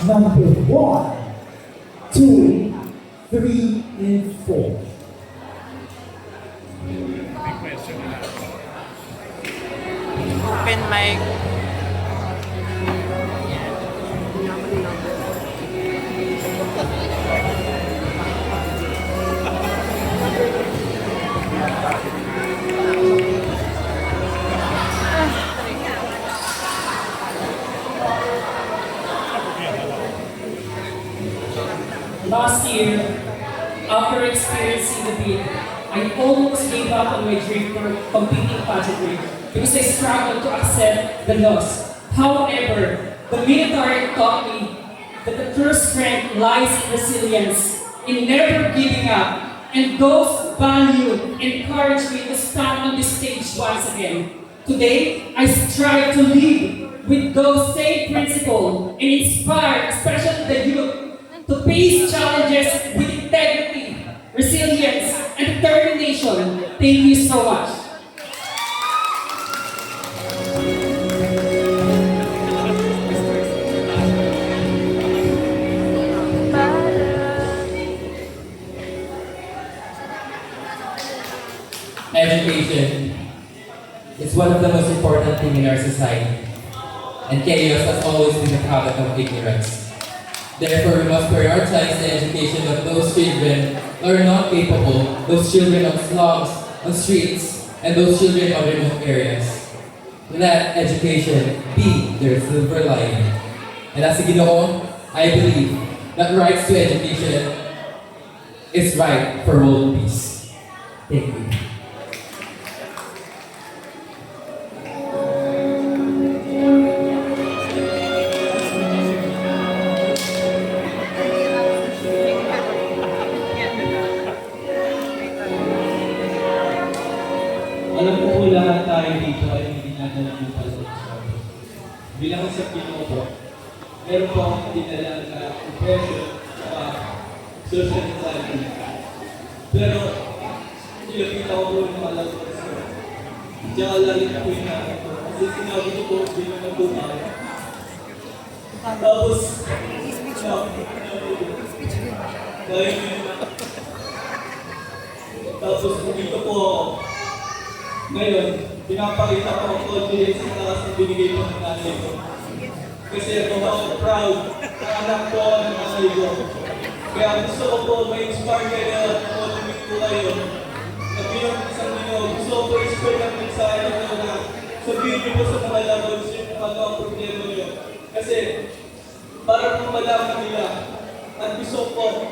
number 1, 2, 3, and 4. Open mic. Last year, after experiencing the beat, I almost gave up on my dream for competing pageantry because I struggled to accept the loss. However, the military taught me that the true strength lies in resilience, in never giving up, and those values encourage me to stand on this stage once again. Today, I strive to live with those same principles and inspire especially the youth to face challenges with integrity, resilience, and determination. Thank you so much. Education is one of the most important things in our society, and chaos has always been the product of ignorance. Therefore, we must prioritize the education of those children who are not capable, those children of slums, on streets, and those children of remote areas. Let education be their silver lining. And as a Ginoo, I believe that rights to education is right for world peace. Thank you. Alam ko po lahat tayo dito ay hindi nadala ng pasensya. Bilang isang Pinoy po, meron po akong dinala na impression sa social anxiety. Pero, ilapita ko po yung malagot sa diyan alalit po yung namin ko. Kasi sinabi ko po, bilang natumaw. Tapos, tapos, dito po ako. Ngayon, pinapakita ko ang confidence sa taas na binigay ko ng nanay ko. Kasi ako proud na anak ko ng nanay ko. Kaya gusto ko po ma-inspire kayo at motivate ko kayo. Na bilang isang Ginoo, gusto ko po inspire ang mensahe ko na sabihin niyo po sa mga lovers yung ano ang problema niyo. Kasi para po malaman nila at gusto ko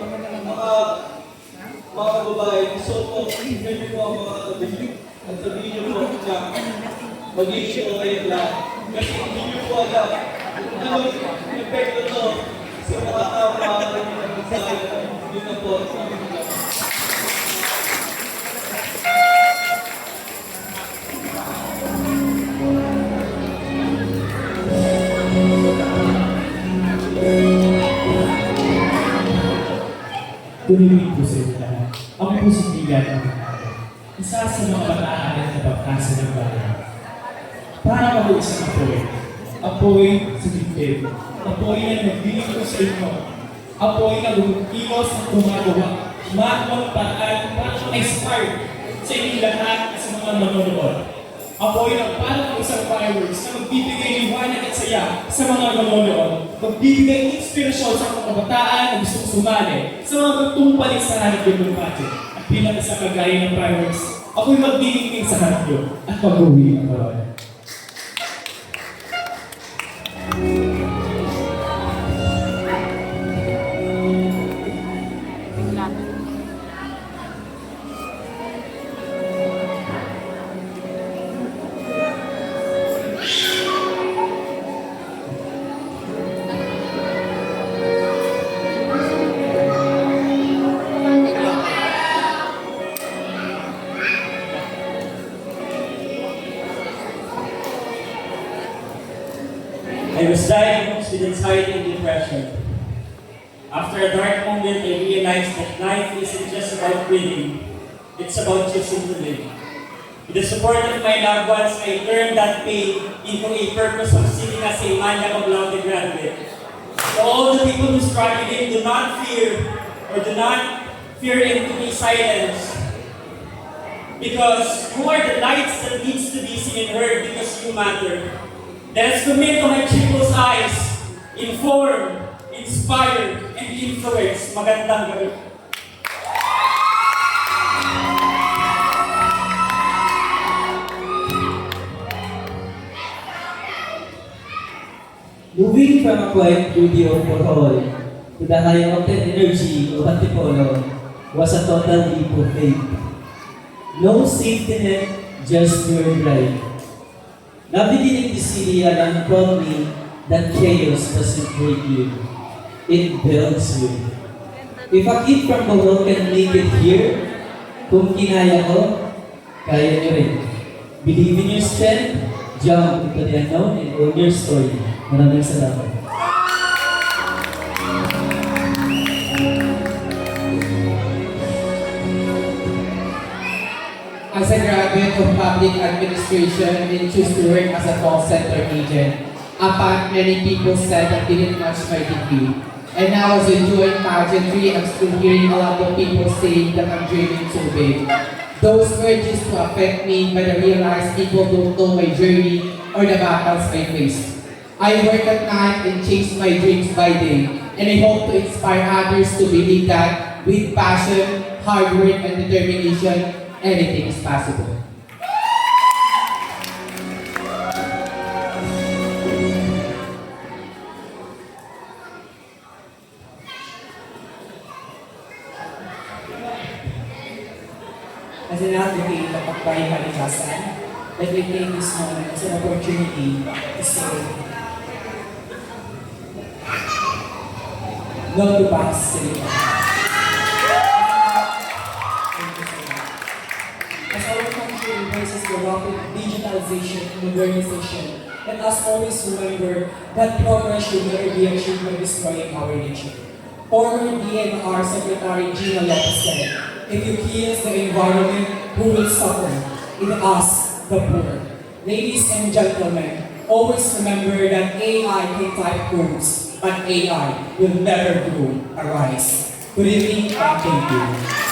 mga babae, gusto ko tingnan niyo po ang mga kabili. At sabihin niyo po na mag-issue kayo lahat. Kasi hindi niyo po alam kung anong epekto to sa mga tao na makakarinig ng mensahe. Yun na po. Tuloy po sa inyo lahat. Ako po si Tigan ang natin. Isa sa mga bataan na pagkasa ng bayan. Para ako isang apoy. Apoy sa dibdib. Apoy na nagbibigay sa inyo. Apoy na lumikilos at gumagawa. Magmang paraan para ma-inspire sa inyong lahat at sa mga manonood. Apoy na parang isang fireworks na magbibigay liwanag at saya sa mga manonood. Magbibigay inspirasyon sa mga kabataan na gustong sumali sa mga magtumpaling sa hanap yung budget. At bilang isang kagaya ng fireworks, ako'y magdidingin sa hanap nyo at mag-uwi ang karoon. I was diagnosed with anxiety and depression. After a dark moment, I realized that life isn't just about breathing, it's about choosing to live. With the support of my loved ones, I turned that pain into a purpose of sitting as a magna cum laude graduate. To all the people who strive within, do not fear him to be silenced. Because you are the lights that needs to be seen and heard because you matter. Let us commit to my people's eyes, inform, inspire, and influence. Magandang gabi. Moving from a quiet beauty of Bohol to the high-octane energy of Antipolo was a total leap of faith. No safety net, just pure drive. Navigating the city alone taught me that chaos doesn't break you, it builds you. If a kid from Bohol can make it here, kung kinaya ko, kaya niyo rin. Believe in your strength, jump into the unknown and own your story. Maraming salamat. As a graduate of public administration and choose to work as a call center agent, apart many people said that didn't match my degree. And now as I join pageantry, I'm still hearing a lot of people saying that I'm dreaming too big. Those words used to affect me, but I realized people don't know my journey or the battles I faced. I work at night and chase my dreams by day, and I hope to inspire others to believe that with passion, hard work, and determination, anything is possible. As an advocate of Akbayan Kalikasan, let me take this moment as an opportunity to say, no to pass Silita. As our country embraces the rapid digitalization and modernization, let us always remember that progress should never be achieved by destroying our nature. Former DNR Secretary Gina Lopez said, if you kill the environment, who will suffer? It us, the poor. Ladies and gentlemen, always remember that AI can type codes, but AI will never grow a rise. Good evening and thank you.